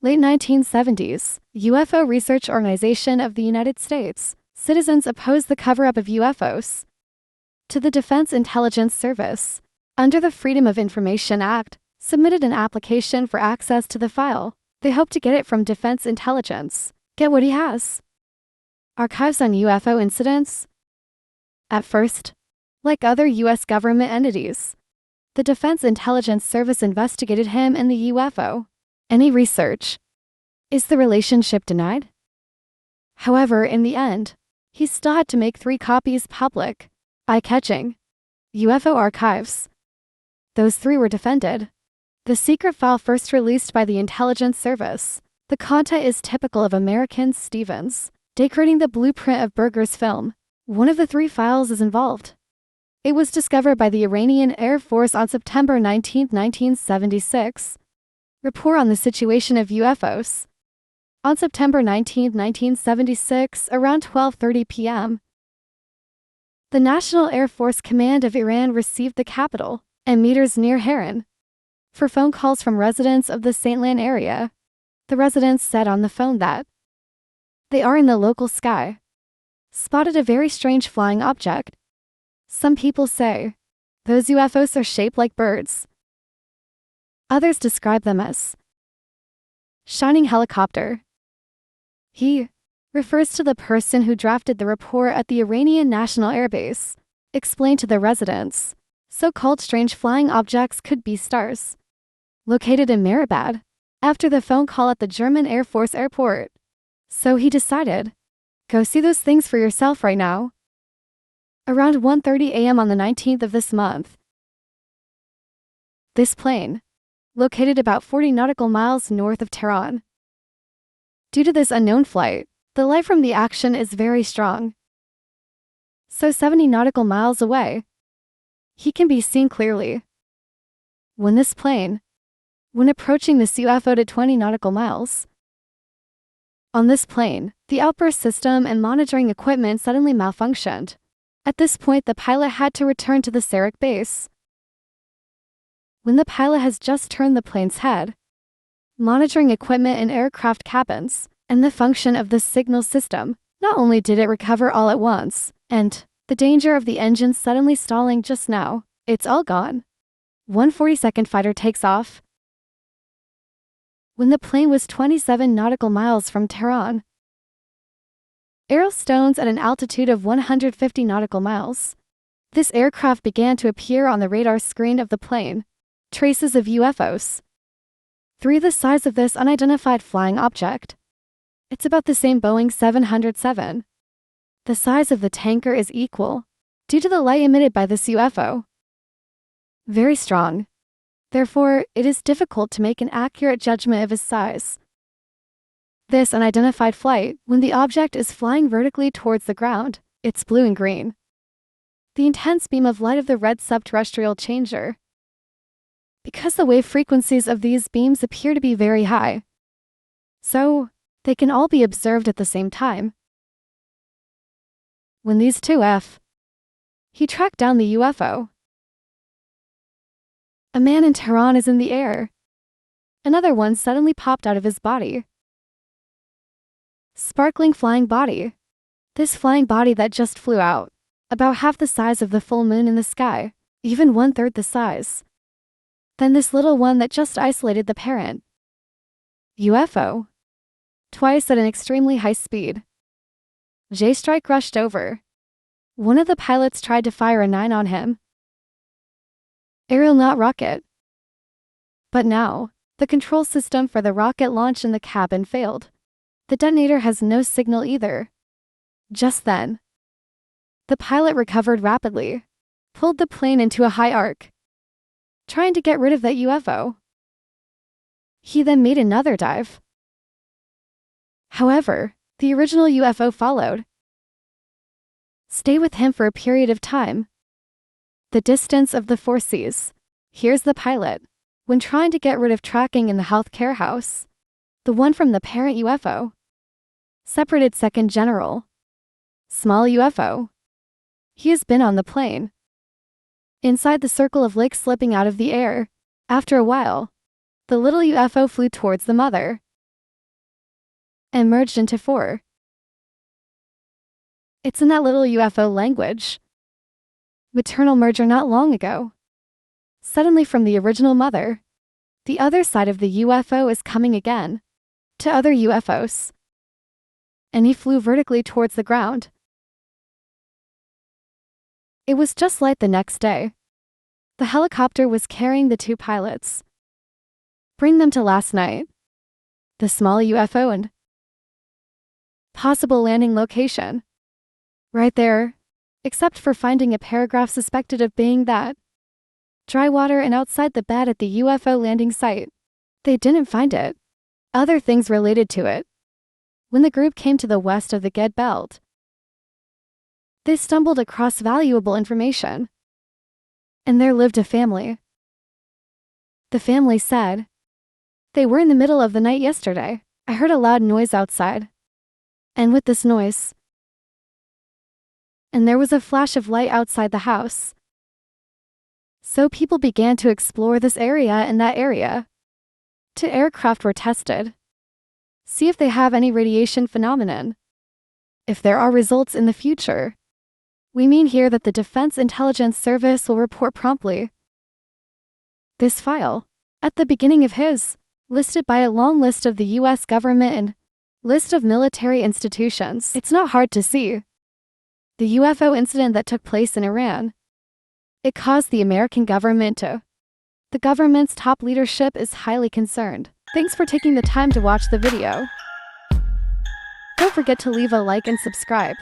Late 1970s, UFO Research Organization of the United States. Citizens opposed the cover-up of UFOs to the Defense Intelligence Service, under the Freedom of Information Act, submitted an application for access to the file. They hope to get it from Defense Intelligence. Get what he has. Archives on UFO incidents. At first, like other U.S. government entities, the Defense Intelligence Service investigated him and the UFO. Any research. Is the relationship denied? However, in the end, he still had to make 3 copies public. Eye-catching. UFO archives. Those 3 were defended. The secret file first released by the Intelligence Service. The content is typical of American Stevens, decorating the blueprint of Berger's film. One of the 3 files is involved. It was discovered by the Iranian Air Force on September 19, 1976. Report on the situation of UFOs. On September 19, 1976, around 12:30 p.m., the National Air Force Command of Iran received the capital and meters near Tehran for phone calls from residents of the Saintland area. The residents said on the phone that they are in the local sky, spotted a very strange flying object. Some people say those UFOs are shaped like birds. Others describe them as shining helicopter. He refers to the person who drafted the report at the Iranian National Air Base, explained to the residents, so-called strange flying objects could be stars, located in Mehrabad, after the phone call at the German Air Force airport. So he decided, go see those things for yourself right now. Around 1:30 a.m. on the 19th of this month, this plane, located about 40 nautical miles north of Tehran. Due to this unknown flight, the light from the action is very strong. So 70 nautical miles away, he can be seen clearly. When approaching this UFO to 20 nautical miles, on this plane, the outburst system and monitoring equipment suddenly malfunctioned. At this point, the pilot had to return to the Sarek base. When the pilot has just turned the plane's head, monitoring equipment in aircraft cabins, and the function of the signal system, not only did it recover all at once, and the danger of the engine suddenly stalling just now, it's all gone. 142nd fighter takes off. When the plane was 27 nautical miles from Tehran, arrow stones at an altitude of 150 nautical miles, this aircraft began to appear on the radar screen of the plane. Traces of UFOs. 3 the size of this unidentified flying object. It's about the same Boeing 707. The size of the tanker is equal, due to the light emitted by this UFO. Very strong. Therefore, it is difficult to make an accurate judgment of his size. This unidentified flight, when the object is flying vertically towards the ground, it's blue and green. The intense beam of light of the red subterrestrial changer. Because the wave frequencies of these beams appear to be very high, so they can all be observed at the same time. When these 2 he tracked down the UFO. A man in Tehran is in the air. Another one suddenly popped out of his body. Sparkling flying body. This flying body that just flew out, about half the size of the full moon in the sky, even 1/3 the size. Then this little one that just isolated the parent. UFO. Twice at an extremely high speed. J-Strike rushed over. One of the pilots tried to fire a 9 on him. Aerial not rocket. But now, the control system for the rocket launch in the cabin failed. The detonator has no signal either. Just then, the pilot recovered rapidly, pulled the plane into a high arc, trying to get rid of that UFO. He then made another dive. However, the original UFO followed. Stay with him for a period of time. The distance of the 4 seas. Here's the pilot, when trying to get rid of tracking in the healthcare house. The one from the parent UFO. Separated second general. Small UFO. He has been on the plane. Inside the circle of legs slipping out of the air. After a while, the little UFO flew towards the mother. and merged into 4. It's in that little UFO language. Maternal merger not long ago. Suddenly from the original mother. The other side of the UFO is coming again. To other UFOs. And he flew vertically towards the ground. It was just light the next day. The helicopter was carrying the 2 pilots. Bring them to last night. The small UFO and possible landing location. Right there, except for finding a paragraph suspected of being that. Dry water and outside the bed at the UFO landing site. They didn't find it. Other things related to it. When the group came to the west of the Ged Belt, they stumbled across valuable information. And there lived a family. The family said, "They were in the middle of the night yesterday. I heard a loud noise outside. And with this noise, and there was a flash of light outside the house. So people began to explore this area and that area. 2 aircraft were tested. See if they have any radiation phenomenon. If there are results in the future, we mean here that the Defense Intelligence Service will report promptly." This file, at the beginning of his, listed by a long list of the U.S. government and list of military institutions. It's not hard to see. The UFO incident that took place in Iran. It caused the American government to. The government's top leadership is highly concerned. Thanks for taking the time to watch the video. Don't forget to leave a like and subscribe.